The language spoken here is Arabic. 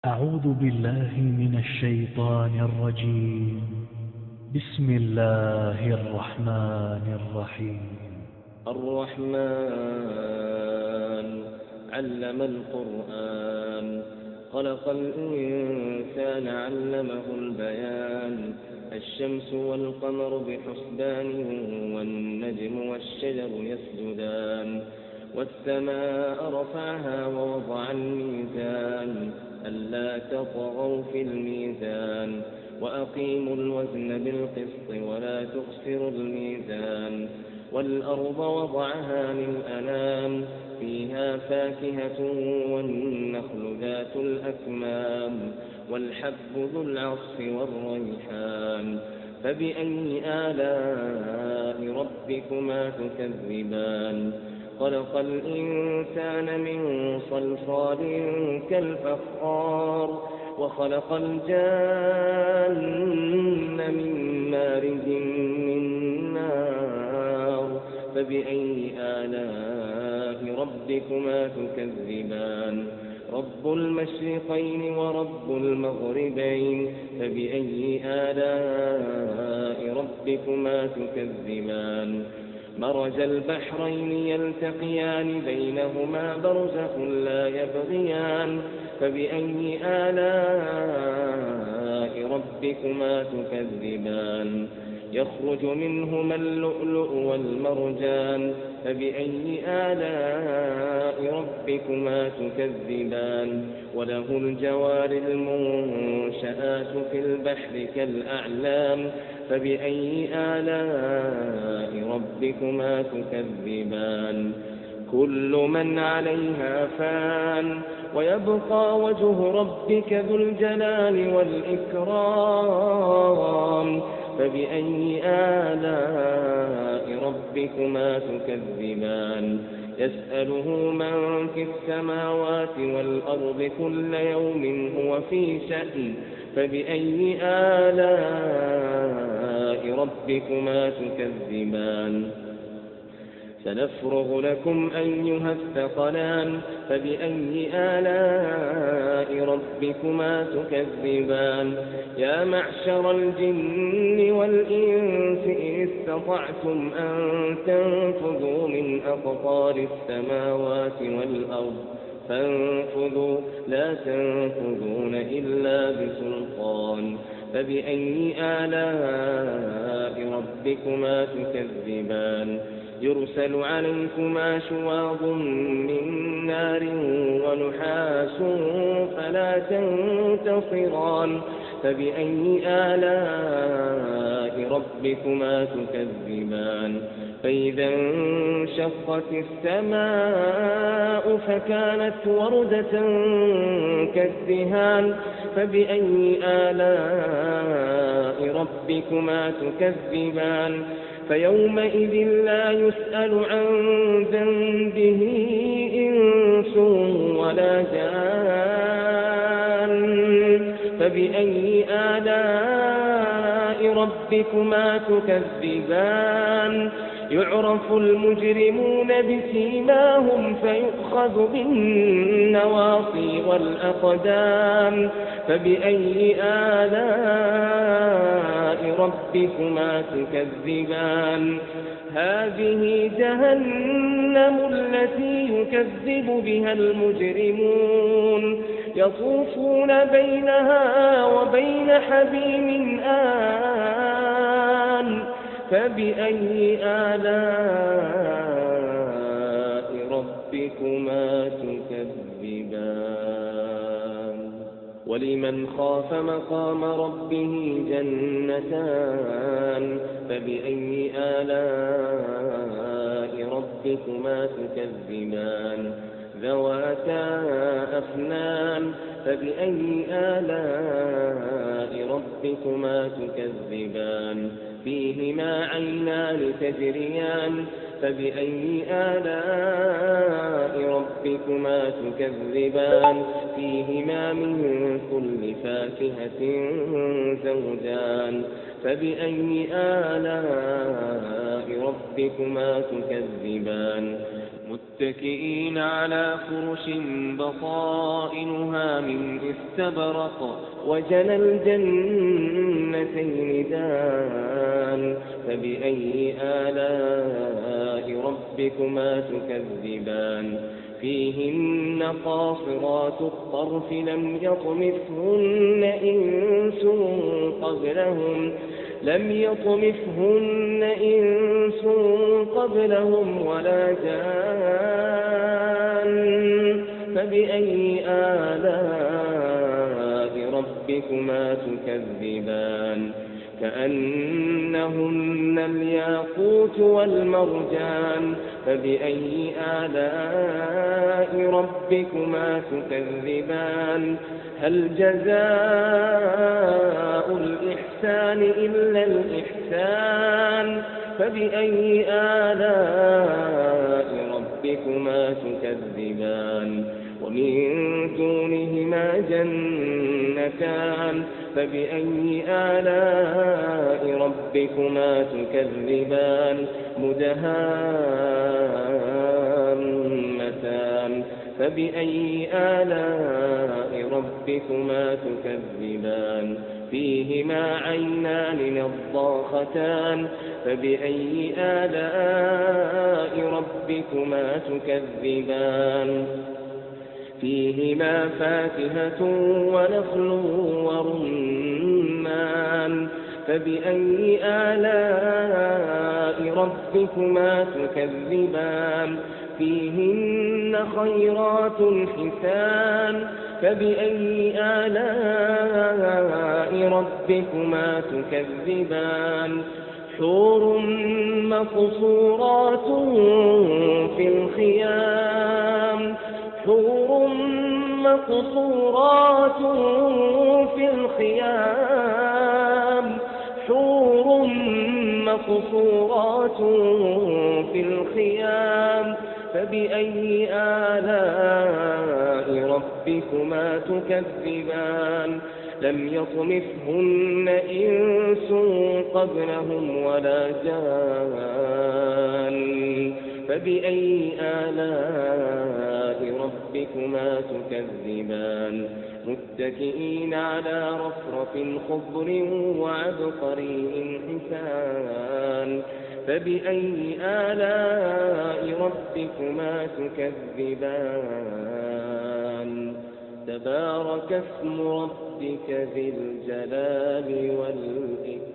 أعوذ بالله من الشيطان الرجيم. بسم الله الرحمن الرحيم. الرحمن علم القرآن خلق الإنسان علمه البيان الشمس والقمر بحسبان والنجم والشجر يسجدان والسماء رفعها ووضع الميزان ألا تطغوا في الميزان وأقيموا الوزن بالقسط ولا تخسروا الميزان والأرض وضعها للأنام فيها فاكهة والنخل ذات الأكمام والحب ذو العصف والريحان فبأي آلاء ربكما تكذبان خلق الإنسان من صلصال كالفخار وخلق الجان من مارج من نار فبأي آلاء ربكما تكذبان رب المشرقين ورب المغربين فبأي آلاء ربكما تكذبان مرج البحرين يلتقيان بينهما برزخ لا يبغيان فبأي آلاء ربكما تكذبان يخرج منهما اللؤلؤ والمرجان فبأي آلاء ربكما تكذبان وله الجوار المنشآت في البحر كالأعلام فبأي آلاء ربكما تكذبان كل من عليها فان ويبقى وجه ربك ذو الجلال والإكرام فبأي آلاء ربكما تكذبان يسأله من في السماوات والأرض كل يوم هو في شأن فبأي آلاء ربكما تكذبان سنفرغ لكم أيها الثقلان فبأي آلاء ربكما تكذبان يا معشر الجن والإنس إن استطعتم أن تنفذوا من أقطار السماوات والأرض فانفذوا لا تنفذون إلا بسلطان فبأي آلاء ربكما تكذبان يرسل عليكما شواظ من نار ونحاس فلا تنتصران فبأي آلاء ربكما تكذبان فإذا انشقت السماء فكانت وردة كالدهان فبأي آلاء ربكما تكذبان فيومئذ لا يسأل عن ذنبه إنس ولا جان فبأي آلاء ربكما تكذبان يعرف المجرمون بسيماهم فيؤخذ بالنواصي والأقدام فبأي آلاء ربكما تكذبان هذه جهنم التي يكذب بها المجرمون يطوفون بينها وبين حميم آن فبأي آلاء ربكما تكذبان ولمن خاف مقام ربه جنتان فبأي آلاء ربكما تكذبان ذواتا أفنان فبأي آلاء ربكما تكذبان فيهما عينان تجريان فبأي آلاء ربكما تكذبان فيهما من كل فاكهة زوجان فبأي آلاء ربكما تكذبان متكئين على فرش بطائنها من استبرق وجنى الجنتين دان فبأي آلاء ربكما تكذبان فيهن قاصرات الطرف لم يطمثهن إنس قبلهم ولا جان فبأي آلاء ربكما تكذبان كأنهن الياقوت والمرجان فبأي آلاء ربكما تكذبان هل جزاء الإحسان إلا الإحسان فبأي آلاء ربكما تكذبان ومن دونهما جنتان فبأي آلاء ربكما تكذبان مدهامتان فبأي آلاء ربكما تكذبان فيهما عينان نضاختان فبأي آلاء ربكما تكذبان فيهما فاكهة ونخل ورمان فبأي آلاء ربكما تكذبان فيهن خيرات حسان فبأي آلاء ربكما تكذبان حور مقصورات في الخيام حور مقصورات في الخيام حور مقصورات في الخيام فبأي آلاء ربكما تكذبان لم يطمثهن إنس قبلهم ولا جان فبأي آلاء ربكما تكذبان متكئين على رفرف خضر وعبقري حسان فبأي آلاء ربكما تكذبان تبارك اسم ربك ذي الجلال والإكرام